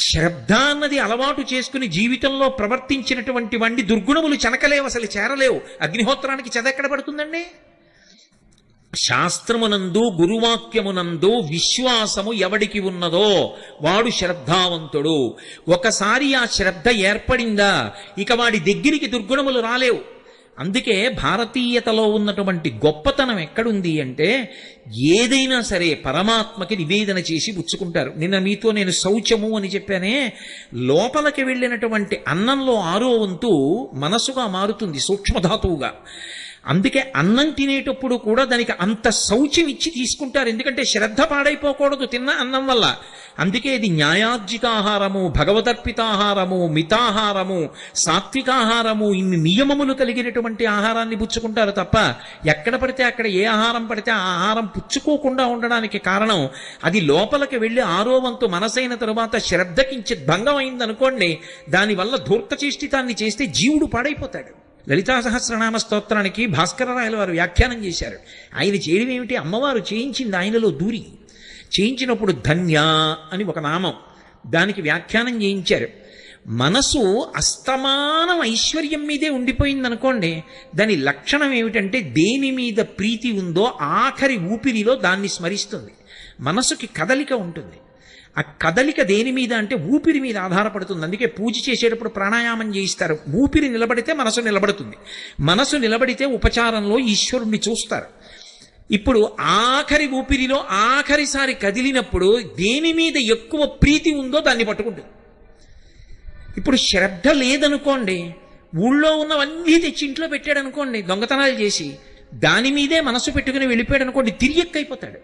శ్రద్ధ అన్నది అలవాటు చేసుకుని జీవితంలో ప్రవర్తించినటువంటి వాడిని దుర్గుణములు చెనకలేవు, అసలు చేరలేవు. అగ్నిహోత్రానికి చెదెక్కడ పడుతుందండి? శాస్త్రమునందు గురువాక్యమునందు విశ్వాసము ఎవడికి ఉన్నదో వాడు శ్రద్ధావంతుడు. ఒకసారి ఆ శ్రద్ధ ఏర్పడిందా ఇక వాడి దగ్గరికి దుర్గుణములు రాలేవు. అందుకే భారతీయతలో ఉన్నటువంటి గొప్పతనం ఎక్కడుంది అంటే ఏదైనా సరే పరమాత్మకి నివేదన చేసి పుచ్చుకుంటారు. నిన్న మీతో నేను శౌచము అని చెప్పానే, లోపలికి వెళ్ళినటువంటి అన్నంలో 6వ వంతు మనసుగా మారుతుంది, సూక్ష్మధాతువుగా. అందుకే అన్నం తినేటప్పుడు కూడా దానికి అంత శౌచ్యం ఇచ్చి తీసుకుంటారు, ఎందుకంటే శ్రద్ధ పాడైపోకూడదు తిన్న అన్నం వల్ల. అందుకే ఇది న్యాయార్జితాహారము, భగవదర్పితాహారము, మితాహారము, సాత్వికాహారము, ఇన్ని నియమములు కలిగినటువంటి ఆహారాన్ని పుచ్చుకుంటారు తప్ప ఎక్కడ పడితే అక్కడ ఏ ఆహారం పడితే ఆ ఆహారం పుచ్చుకోకుండా ఉండడానికి కారణం అది లోపలికి వెళ్ళి 6వ వంతు మనసైన తరువాత శ్రద్ధకించి భంగం అయిందనుకోండి, దానివల్ల ధూర్తచేష్టితాన్ని చేస్తే జీవుడు పాడైపోతాడు. లలితా సహస్రనామ స్తోత్రానికి భాస్కరరాయల వారు వ్యాఖ్యానం చేశారు. ఆయన చేయడం ఏమిటి, అమ్మవారు చేయించింది ఆయనలో దూరి. చేయించినప్పుడు ధన్య అని ఒక నామం, దానికి వ్యాఖ్యానం చేయించారు. మనసు అస్తమానం ఐశ్వర్యం మీదే ఉండిపోయిందనుకోండి, దాని లక్షణం ఏమిటంటే దేని మీద ప్రీతి ఉందో ఆఖరి ఊపిరిలో దాన్ని స్మరిస్తుంది. మనసుకి కదలిక ఉంటుంది. ఆ కదలిక దేని మీద అంటే ఊపిరి మీద ఆధారపడుతుంది. అందుకే పూజ చేసేటప్పుడు ప్రాణాయామం చేయిస్తారు. ఊపిరి నిలబడితే మనసు నిలబడుతుంది, మనసు నిలబడితే ఉపచారంలో ఈశ్వరుణ్ణి చూస్తారు. ఇప్పుడు ఆఖరి ఊపిరిలో ఆఖరిసారి కదిలినప్పుడు దేని మీద ఎక్కువ ప్రీతి ఉందో దాన్ని పట్టుకుంటుంది. ఇప్పుడు శ్రద్ధ లేదనుకోండి, ఊళ్ళో ఉన్నవన్నీ తెచ్చి ఇంట్లో పెట్టాడు అనుకోండి, దొంగతనాలు చేసి దాని మీదే మనసు పెట్టుకుని వెళ్ళిపోయాడు అనుకోండి, తిరియక్కైపోతాడు.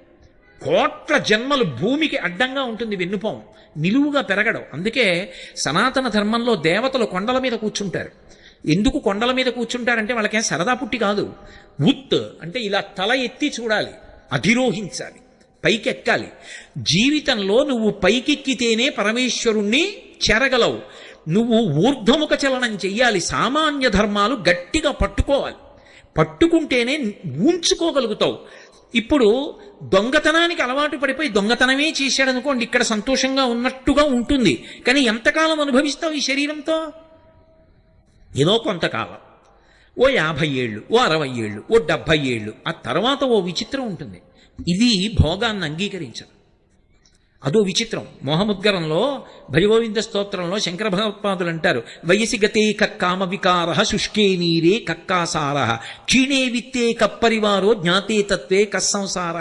కోట్ల జన్మలు భూమికి అడ్డంగా ఉంటుంది వెన్నుపాము, నిలువుగా పెరగడం. అందుకే సనాతన ధర్మంలో దేవతలు కొండల మీద కూర్చుంటారు. ఎందుకు కొండల మీద కూర్చుంటారంటే వాళ్ళకేం సరదా పుట్టి కాదు. ఉత్ అంటే ఇలా తల ఎత్తి చూడాలి, అధిరోహించాలి, పైకెక్కాలి. జీవితంలో నువ్వు పైకెక్కితేనే పరమేశ్వరుణ్ణి చేరగలవు. నువ్వు ఊర్ధ్వముఖ చలనం చెయ్యాలి. సామాన్య ధర్మాలు గట్టిగా పట్టుకోవాలి, పట్టుకుంటేనే ఉంచుకోగలుగుతావు. ఇప్పుడు దొంగతనానికి అలవాటు పడిపోయి దొంగతనమే చేశాడు అనుకోండి, ఇక్కడ సంతోషంగా ఉన్నట్టుగా ఉంటుంది, కానీ ఎంతకాలం అనుభవిస్తావు ఈ శరీరంతో? ఏదో కొంతకాలం, ఓ 50 ఏళ్ళు, ఓ 60 ఏళ్ళు, ఓ 70 ఏళ్ళు. ఆ తర్వాత ఓ విచిత్రం ఉంటుంది, ఇది భోగాన్ని అంగీకరించదు. అదో విచిత్రం. మోహముద్గరంలో భజగోవింద స్తోత్రంలో శంకర భగవత్పాదులు అంటారు, వయసి గతే కక్కామ వికార శుష్కే నీరే కక్కాసార క్షీణే విత్తే కప్పరివారో జ్ఞాతే తత్వే కస్సంసార.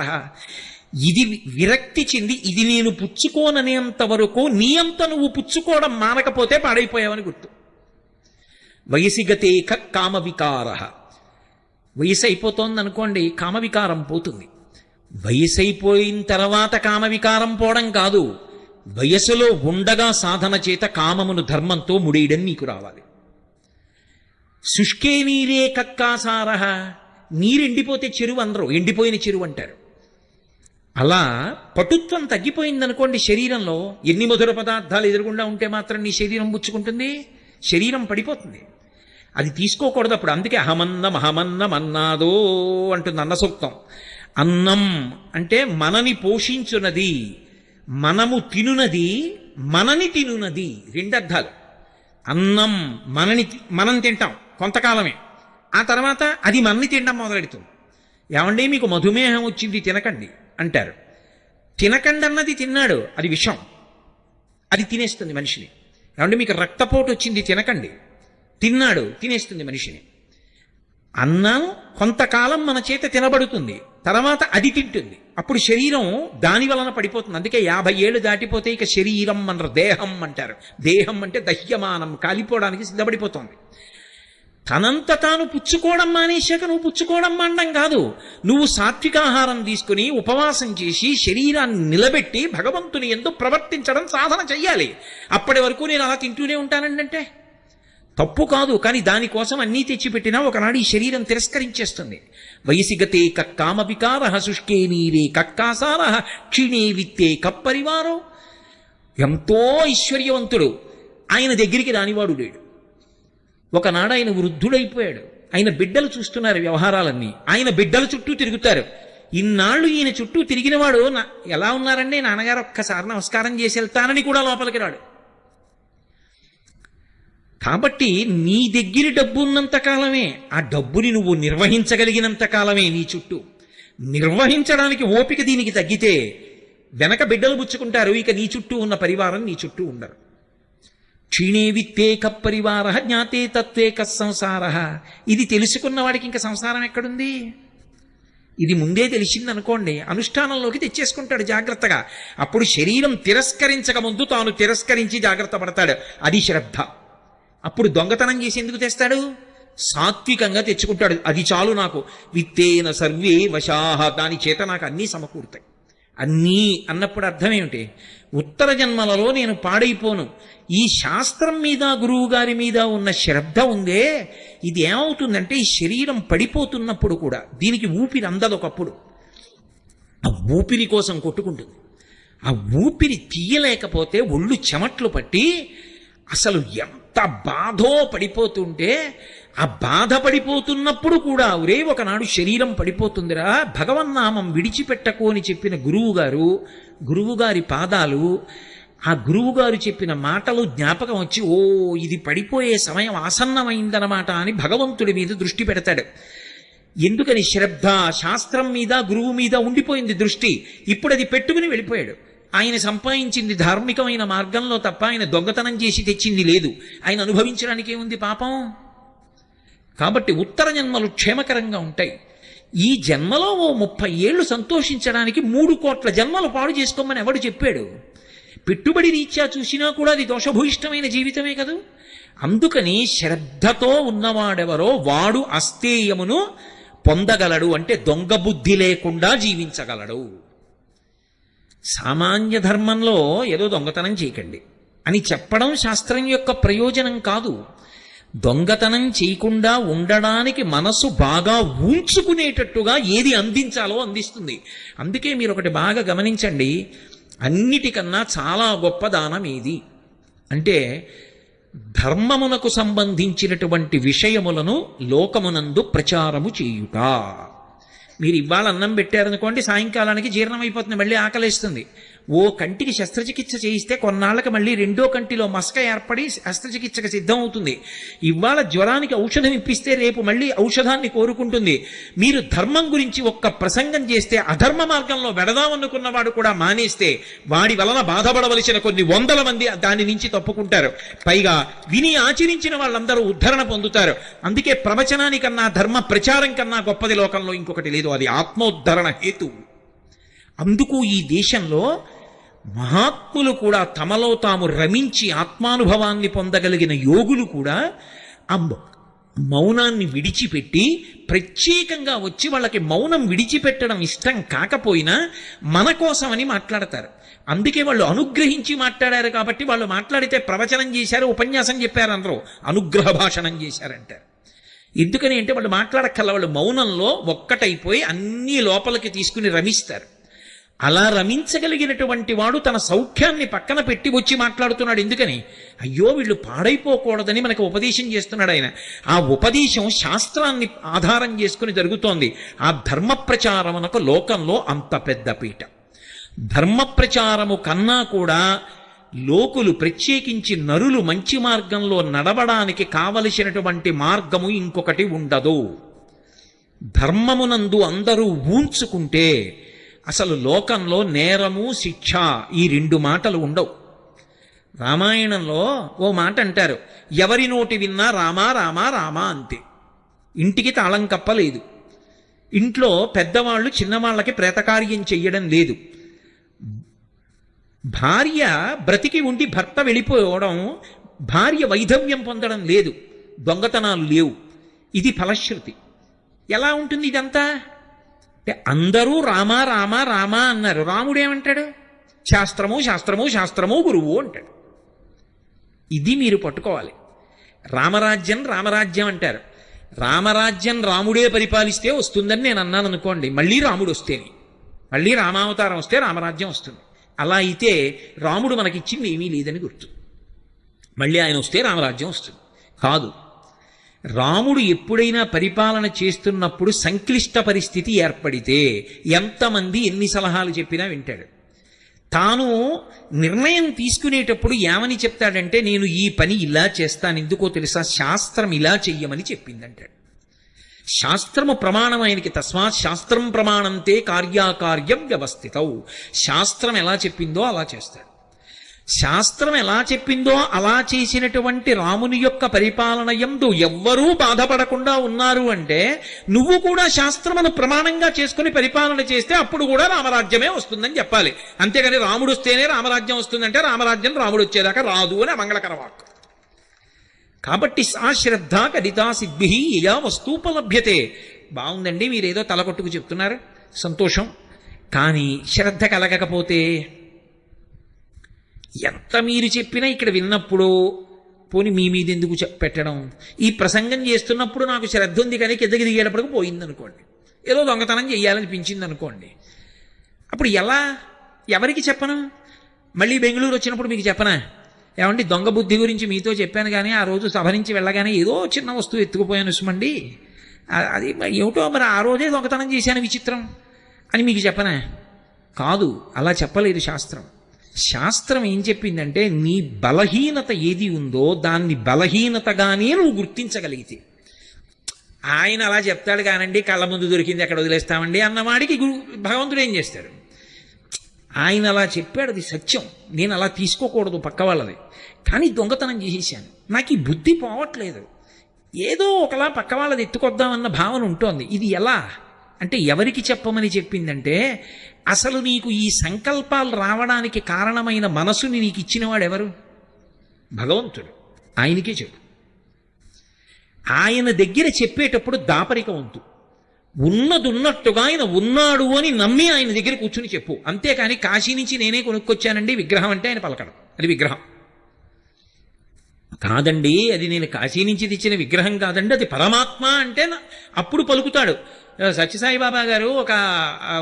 ఇది విరక్తి చెంది ఇది నేను పుచ్చుకోననేంత వరకు నీ అంత నువ్వు పుచ్చుకోవడం మానకపోతే పాడైపోయావని గుర్తు. వయసి గతే కక్కామ వికార, వయసు అయిపోతోందనుకోండి కామవికారం పోతుంది. వయసైపోయిన తర్వాత కామవికారం పోవడం కాదు, వయసులో ఉండగా సాధన చేత కామమును ధర్మంతో ముడేయడం నీకు రావాలి. శుష్కే నీరే కక్కాసార, నీరు ఎండిపోతే చెరువు అందరూ ఎండిపోయిన చెరువు అంటారు. అలా పటుత్వం తగ్గిపోయిందనుకోండి శరీరంలో, ఎన్ని మధుర పదార్థాలు ఎదురుగుండా ఉంటే మాత్రం నీ శరీరం పుచ్చుకుంటుంది, శరీరం పడిపోతుంది. అది తీసుకోకూడదు అప్పుడు. అందుకే అహమన్నమన్నాదో అంటుంది అన్న సూక్తం. అన్నం అంటే మనని పోషించున్నది, మనము తినునది, మనని తినునది. రెండర్థాలు. అన్నం మనం తింటాం కొంతకాలమే, ఆ తర్వాత అది మనని తినడం మొదలెడుతుంది. ఏమండి మీకు మధుమేహం వచ్చింది తినకండి అంటారు. తినకండి అన్నది తిన్నాడు, అది విషం, అది తినేస్తుంది మనిషిని. ఏమంటే మీకు రక్తపోటు వచ్చింది తినకండి, తిన్నాడు, తినేస్తుంది మనిషిని. అన్నం కొంతకాలం మన చేత తినబడుతుంది, తర్వాత అది తింటుంది, అప్పుడు శరీరం దాని వలన పడిపోతుంది. అందుకే 50 ఏళ్ళు దాటిపోతే ఇక శరీరం అనరు, దేహం అంటారు. దేహం అంటే దహ్యమానం, కాలిపోవడానికి సిద్ధపడిపోతుంది. తనంత తాను పుచ్చుకోవడం మానేశాక నువ్వు పుచ్చుకోవడం మానడం కాదు, నువ్వు సాత్వికాహారం తీసుకుని ఉపవాసం చేసి శరీరాన్ని నిలబెట్టి భగవంతుని యందు ప్రవర్తించడం సాధన చెయ్యాలి. అప్పటి వరకు నేను అలా తింటూనే ఉంటానంటే తప్పు కాదు, కానీ దానికోసం అన్నీ తెచ్చిపెట్టినా ఒకనాడు ఈ శరీరం తిరస్కరించేస్తుంది. వయసిగతే కక్కామ వికార శుష్కే నీరే కక్కాసార క్షీణే విత్తే కప్పరివారో. ఎంతో ఐశ్వర్యవంతుడు, ఆయన దగ్గరికి రానివాడు లేడు. ఒకనాడు ఆయన వృద్ధుడైపోయాడు, ఆయన బిడ్డలు చూస్తున్నారు వ్యవహారాలన్నీ, ఆయన బిడ్డల చుట్టూ తిరుగుతారు. ఇన్నాళ్ళు ఈయన చుట్టూ తిరిగినవాడు ఎలా ఉన్నారండి, నాన్నగారు ఒక్కసారి నమస్కారం చేసి వెళ్తానని కూడా లోపలికి రాడు. కాబట్టి నీ దగ్గర డబ్బు ఉన్నంత కాలమే, ఆ డబ్బుని నువ్వు నిర్వహించగలిగినంత కాలమే నీ చుట్టూ. నిర్వహించడానికి ఓపిక దీనికి తగ్గితే వెనక బిడ్డలు పుచ్చుకుంటారు, ఇక నీ చుట్టూ ఉన్న పరివారం నీ చుట్టూ ఉండరు. క్షీణే విత్తే కప్పరివార జ్ఞాతే తత్వే కస్సంసార. ఇది తెలుసుకున్న వాడికి ఇంకా సంసారం ఎక్కడుంది? ఇది ముందే తెలిసిందనుకోండి, అనుష్ఠానంలోకి తెచ్చేసుకుంటాడు జాగ్రత్తగా. అప్పుడు శరీరం తిరస్కరించక ముందు తాను తిరస్కరించి జాగ్రత్త పడతాడు, అది శ్రద్ధ. అప్పుడు దొంగతనం చేసి ఎందుకు తెస్తాడు? సాత్వికంగా తెచ్చుకుంటాడు, అది చాలు నాకు. విత్తేన సర్వే వశాహ, దాని చేత నాకు అన్నీ సమకూరుతాయి. అన్నీ అన్నప్పుడు అర్థం ఏమిటి? ఉత్తర జన్మలలో నేను పాడైపోను. ఈ శాస్త్రం మీద గురువు గారి మీద ఉన్న శ్రద్ధ ఉందే, ఇది ఏమవుతుందంటే ఈ శరీరం పడిపోతున్నప్పుడు కూడా దీనికి ఊపిరి అందదు. ఒకప్పుడు ఆ ఊపిరి కోసం కొట్టుకుంటుంది. ఆ ఊపిరి తీయలేకపోతే ఒళ్ళు చెమట్లు పట్టి అసలు ఎంత బాధో పడిపోతుంటే, ఆ బాధ పడిపోతున్నప్పుడు కూడా ఒరే ఒకనాడు శరీరం పడిపోతుందిరా, భగవన్నామం విడిచిపెట్టకు అని చెప్పిన గురువుగారి పాదాలు, ఆ గురువుగారు చెప్పిన మాటలు జ్ఞాపకం వచ్చి, ఓ ఇది పడిపోయే సమయం ఆసన్నమైందనమాట అని భగవంతుడి మీద దృష్టి పెడతాడు. ఎందుకని? శ్రద్ధ, శాస్త్రం మీద గురువు మీద ఉండిపోయింది దృష్టి. ఇప్పుడు అది పెట్టుకుని వెళ్ళిపోయాడు. ఆయన సంపాదించింది ధార్మికమైన మార్గంలో తప్ప ఆయన దొంగతనం చేసి తెచ్చింది లేదు. ఆయన అనుభవించడానికి ఏముంది పాపం? కాబట్టి ఉత్తర జన్మలు క్షేమకరంగా ఉంటాయి. ఈ జన్మలో ఓ 30 ఏళ్ళు సంతోషించడానికి 3 కోట్ల జన్మలు పాడు చేసుకోమని ఎవడు చెప్పాడు? పెట్టుబడి రీత్యా చూసినా కూడా అది దోషభూయిష్టమైన జీవితమే కదా. అందుకని శ్రద్ధతో ఉన్నవాడెవరో వాడు అస్థేయమును పొందగలడు, అంటే దొంగ బుద్ధి లేకుండా జీవించగలడు. సామాన్య ధర్మంలో ఏదో దొంగతనం చేయకండి అని చెప్పడం శాస్త్రం యొక్క ప్రయోజనం కాదు. దొంగతనం చేయకుండా ఉండడానికి మనసు బాగా ఉంచుకునేటట్టుగా ఏది అందించాలో అందిస్తుంది. అందుకే మీరు ఒకటి బాగా గమనించండి, అన్నిటికన్నా చాలా గొప్ప దానం ఏది అంటే ధర్మమునకు సంబంధించినటువంటి విషయములను లోకమునందు ప్రచారము చేయుట. మీరు ఇవాళ అన్నం పెట్టారనుకోండి, సాయంకాలానికి జీర్ణమైపోతుంది, మళ్ళీ ఆకలేస్తుంది. ఓ కంటికి శస్త్రచికిత్స చేయిస్తే కొన్నాళ్ళకి మళ్ళీ రెండో కంటిలో మస్క ఏర్పడి శస్త్రచికిత్సకు సిద్ధం అవుతుంది. ఇవాళ జ్వరానికి ఔషధం ఇప్పిస్తే రేపు మళ్ళీ ఔషధాన్ని కోరుకుంటుంది. మీరు ధర్మం గురించి ఒక్క ప్రసంగం చేస్తే అధర్మ మార్గంలో వెడదామనుకున్నవాడు కూడా మానేస్తే వాడి వలన బాధపడవలసిన కొన్ని 100 మంది దాని నుంచి తప్పుకుంటారు. పైగా విని ఆచరించిన వాళ్ళందరూ ఉద్ధరణ పొందుతారు. అందుకే ప్రవచనానికన్నా ధర్మ ప్రచారం కన్నా గొప్పది లోకంలో ఇంకొకటి లేదు, అది ఆత్మోద్ధరణ హేతు. అందుకు ఈ దేశంలో మహాత్ములు కూడా తమలో తాము రమించి ఆత్మానుభవాన్ని పొందగలిగిన యోగులు కూడా ఆ మౌనాన్ని విడిచిపెట్టి ప్రత్యేకంగా వచ్చి వాళ్ళకి మౌనం విడిచిపెట్టడం ఇష్టం కాకపోయినా మన కోసమని మాట్లాడతారు. అందుకే వాళ్ళు అనుగ్రహించి మాట్లాడారు కాబట్టి వాళ్ళు మాట్లాడితే ప్రవచనం చేశారు, ఉపన్యాసం చెప్పారు, అందరూ అనుగ్రహ భాషణం చేశారంటారు. ఎందుకని అంటే వాళ్ళు మాట్లాడక్కర్ల, వాళ్ళు మౌనంలో ఒక్కటైపోయి అన్నీ లోపలికి తీసుకుని రమిస్తారు. అలా రమించగలిగినటువంటి వాడు తన సౌఖ్యాన్ని పక్కన పెట్టి వచ్చి మాట్లాడుతున్నాడు. ఎందుకని? అయ్యో వీళ్ళు పాడైపోకూడదని మనకు ఉపదేశం చేస్తున్నాడు ఆయన. ఆ ఉపదేశం శాస్త్రాన్ని ఆధారం చేసుకుని జరుగుతోంది. ఆ ధర్మ ప్రచారమునకు లోకంలో అంత పెద్ద పీట. ధర్మ ప్రచారము కన్నా కూడా లోకులు, ప్రత్యేకించి నరులు మంచి మార్గంలో నడవడానికి కావలసినటువంటి మార్గము ఇంకొకటి ఉండదు. ధర్మమునందు అందరూ ఊంచుకుంటే అసలు లోకంలో నేరము, శిక్ష ఈ రెండు మాటలు ఉండవు. రామాయణంలో ఓ మాట అంటారు, ఎవరి నోటి విన్నా రామా రామా రామా అంతే. ఇంటికి తాళం కప్పలేదు. ఇంట్లో పెద్దవాళ్ళు చిన్నవాళ్ళకి ప్రేతకార్యం చెయ్యడం లేదు. భార్య బ్రతికి ఉండి భర్త వెళ్ళిపోవడం, భార్య వైధవ్యం పొందడం లేదు, దొంగతనాలు లేవు. ఇది ఫలశ్రుతి. ఎలా ఉంటుంది ఇదంతా అంటే అందరూ రామా రామా రామా అన్నారు. రాముడు ఏమంటాడు? శాస్త్రము శాస్త్రము శాస్త్రము గురువు అంటాడు. ఇది మీరు పట్టుకోవాలి. రామరాజ్యం రామరాజ్యం అంటారు. రామరాజ్యం రాముడే పరిపాలిస్తే వస్తుందని నేను అన్నాను అనుకోండి, మళ్ళీ రాముడు వస్తేనే, మళ్ళీ రామావతారం వస్తే రామరాజ్యం వస్తుంది. అలా అయితే రాముడు మనకిచ్చింది ఏమీ లేదని గుర్తు. మళ్ళీ ఆయన వస్తే రామరాజ్యం వస్తుంది కాదు. రాముడు ఎప్పుడైనా పరిపాలన చేస్తున్నప్పుడు సంక్లిష్ట పరిస్థితి ఏర్పడితే ఎంతమంది ఎన్ని సలహాలు చెప్పినా వింటాడు. తాను నిర్ణయం తీసుకునేటప్పుడు ఏమని చెప్తాడంటే, నేను ఈ పని ఇలా చేస్తాను, ఎందుకో తెలుసా, శాస్త్రం ఇలా చెయ్యమని చెప్పిందంటాడు. శాస్త్రము ప్రమాణం ఆయనకి. తస్మాత్ శాస్త్రం ప్రమాణంతే కార్యాకార్యం వ్యవస్థితౌ. శాస్త్రం ఎలా చెప్పిందో అలా చేస్తాడు. శాస్త్రం ఎలా చెప్పిందో అలా చేసినటువంటి రాముని యొక్క పరిపాలన యందు ఎవ్వరూ బాధపడకుండా ఉన్నారు అంటే, నువ్వు కూడా శాస్త్రమును ప్రమాణంగా చేసుకుని పరిపాలన చేస్తే అప్పుడు కూడా రామరాజ్యమే వస్తుందని చెప్పాలి. అంతేగాని రాముడు వస్తేనే రామరాజ్యం వస్తుందంటే రామరాజ్యం రాముడు వచ్చేదాకా రాదు అని మంగళకర వాక్కు. కాబట్టి సా శ్రద్ధ కదితా సిద్భి యా వస్తూపలభ్యతే. బాగుందండి, మీరేదో తలకొట్టుకు చెప్తున్నారు, సంతోషం. కానీ శ్రద్ధ కలగకపోతే ఎంత మీరు చెప్పినా ఇక్కడ విన్నప్పుడు పోని మీ మీద ఎందుకు పెట్టడం? ఈ ప్రసంగం చేస్తున్నప్పుడు నాకు శ్రద్ధ ఉంది కానీ కిందకి దిగేటప్పటికి పోయిందనుకోండి, ఏదో దొంగతనం చెయ్యాలనిపించింది అనుకోండి, అప్పుడు ఎలా, ఎవరికి చెప్పను? మళ్ళీ బెంగళూరు వచ్చినప్పుడు మీకు చెప్పనా, ఏమండి దొంగ బుద్ధి గురించి మీతో చెప్పాను కానీ ఆ రోజు సభ నుంచి వెళ్ళగానే ఏదో చిన్న వస్తువు ఎత్తుకుపోయాను సుమండి, అది ఏమిటో మరి ఆ రోజే దొంగతనం చేశాను విచిత్రం అని మీకు చెప్పనా? కాదు, అలా చెప్పలేదు శాస్త్రం. శాస్త్రం ఏం చెప్పిందంటే, నీ బలహీనత ఏది ఉందో దాన్ని బలహీనతగానే నువ్వు గుర్తించగలిగితే. ఆయన అలా చెప్తాడు కానండి, కళ్ళ ముందు దొరికింది ఎక్కడ వదిలేస్తామండి అన్నవాడికి భగవంతుడు ఏం చేస్తాడు? ఆయన అలా చెప్పాడు, అది సత్యం, నేను అలా తీసుకోకూడదు పక్క వాళ్ళది, కానీ దొంగతనం చేసేసాను, నాకు ఈ బుద్ధి పోవట్లేదు, ఏదో ఒకలా పక్క వాళ్ళది ఎత్తుకొద్దామన్న భావన ఉంటోంది. ఇది ఎలా అంటే, ఎవరికి చెప్పమని చెప్పిందంటే, అసలు నీకు ఈ సంకల్పాలు రావడానికి కారణమైన మనసుని నీకు ఇచ్చినవాడు ఎవరు? భగవంతుడు. ఆయనకే చెప్పు. ఆయన దగ్గర చెప్పేటప్పుడు దాపరిక వంతు, ఉన్నదున్నట్టుగా ఆయన ఉన్నాడు అని నమ్మి ఆయన దగ్గర కూర్చుని చెప్పు. అంతేకాని కాశీ నుంచి నేనే కొనుక్కొచ్చానండి విగ్రహం అంటే ఆయన పలకడం, అది విగ్రహం కాదండి, అది నేను కాశీ నుంచి తెచ్చిన విగ్రహం కాదండి, అది పరమాత్మ అంటే అప్పుడు పలుకుతాడు. సత్యసాయిబాబా గారు ఒక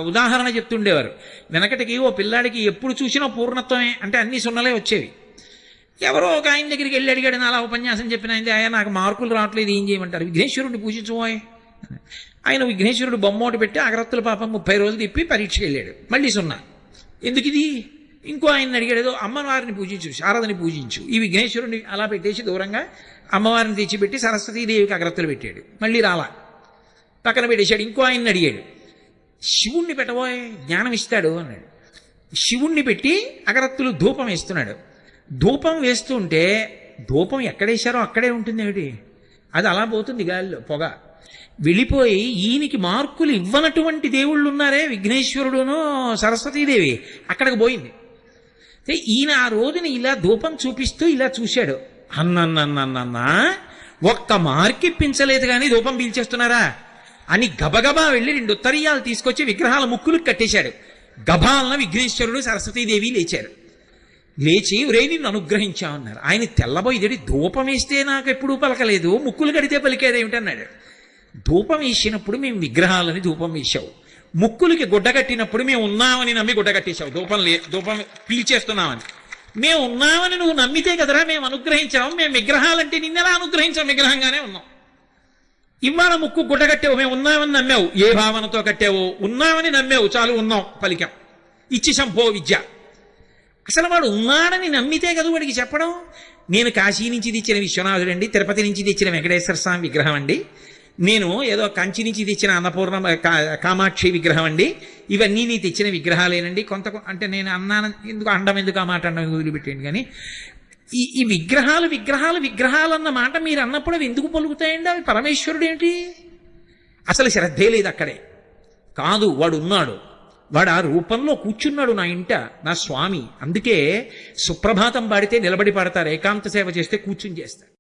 ఉదాహరణ చెప్తుండేవారు. వెనకటికి ఓ పిల్లాడికి ఎప్పుడు చూసినా పూర్ణత్వమే అంటే అన్ని సున్నలే వచ్చేవి. ఎవరో ఒక ఆయన దగ్గరికి వెళ్ళి అడిగాడు, అలా ఉపన్యాసం చెప్పిన ఆయన, ఆయన నాకు మార్కులు రావట్లేదు, ఏం చేయమంటారు? విఘ్నేశ్వరుడిని పూజించుకోయ్. ఆయన విఘ్నేశ్వరుడు బొమ్మోటి పెట్టి అగరత్తుల పాపం 30 రోజులు తిప్పి పరీక్షకి వెళ్ళాడు, మళ్ళీ సున్నా. ఎందుకు ఇది? ఇంకో ఆయన అడిగాడు, ఏదో అమ్మవారిని పూజించు, శారదని పూజించు. ఈ విఘ్నేశ్వరుడిని అలా పెట్టేసి దూరంగా అమ్మవారిని తెచ్చిపెట్టి సరస్వతీదేవికి అగరత్తులు పెట్టాడు, మళ్ళీ రాలా, పక్కన పెట్టేశాడు. ఇంకో ఆయన్ని అడిగాడు, శివుణ్ణి పెట్టబోయే జ్ఞానం ఇస్తాడు అన్నాడు. శివుణ్ణి పెట్టి అగరత్తులు ధూపం వేస్తున్నాడు. ధూపం వేస్తుంటే ధూపం ఎక్కడేశారో అక్కడే ఉంటుంది ఏమిటి, అది అలా పోతుంది గాలిలో పొగ వెళ్ళిపోయి. ఈయనకి మార్కులు ఇవ్వనటువంటి దేవుళ్ళు ఉన్నారే, విఘ్నేశ్వరుడును సరస్వతీదేవి, అక్కడికి పోయింది. ఈయన ఆ రోజుని ఇలా ధూపం చూపిస్తూ ఇలా చూశాడు, అన్నన్నన్నన్నా ఒక్క మార్క్ ఇప్పించలేదు కానీ ధూపం పీల్చేస్తున్నారా అని గబగబా వెళ్ళి 2 ఉత్తరీయాలు తీసుకొచ్చి విగ్రహాల ముక్కులకు కట్టేశాడు. గభాలన విఘ్నేశ్వరుడు సరస్వతీదేవి లేచారు. లేచి ఒరే నిన్ను అనుగ్రహించామన్నారు. ఆయన తెల్లబోయిదేడి, ధూపం వేస్తే నాకు ఎప్పుడూ పలకలేదు, ముక్కులు కడితే పలికేదేమిటన్నాడు. ధూపం వేసినప్పుడు మేము విగ్రహాలని ధూపం వేశావు, ముక్కులకి గుడ్డ కట్టినప్పుడు మేము ఉన్నామని నమ్మి గుడ్డ కట్టేశావు, ధూపం పీల్చేస్తున్నామని. మేము ఉన్నామని నువ్వు నమ్మితే కదరా మేము అనుగ్రహించాము. మేము విగ్రహాలంటే నిన్నెలా అనుగ్రహించాం? విగ్రహంగానే ఉన్నాం. ఇవాళ ముక్కు గుడ్డ కట్టావు, మేము ఉన్నామని నమ్మావు. ఏ భావనతో కట్టావు? ఉన్నామని నమ్మావు, చాలు ఉన్నాం పలికాం. ఇచ్చి సంభో విద్య. అసలు వాడు ఉన్నాడని నమ్మితే కదా వాడికి చెప్పడం. నేను కాశీ నుంచి తెచ్చిన విశ్వనాథుడు అండి, తిరుపతి నుంచి తెచ్చిన వెంకటేశ్వర స్వామి విగ్రహం అండి, నేను ఏదో కంచి నుంచి తెచ్చిన అన్నపూర్ణ కామాక్షి విగ్రహం అండి, ఇవన్నీ నీ తెచ్చిన విగ్రహాలేనండి. అంటే నేను అన్నాను ఎందుకు, అండం ఎందుకు, ఆ మాట అండం వదిలిపెట్టండి. కానీ ఈ విగ్రహాలు అన్న మాట మీరు అన్నప్పుడు అవి ఎందుకు పలుకుతాయండి? అవి పరమేశ్వరుడు ఏంటి? అసలు శ్రద్ధే లేదు అక్కడే. కాదు, వాడు ఉన్నాడు, వాడు ఆ రూపంలో కూర్చున్నాడు నా ఇంట, నా స్వామి. అందుకే సుప్రభాతం పాడితే నిలబడి పాడతారు, ఏకాంత సేవ చేస్తే కూర్చుని చేస్తారు.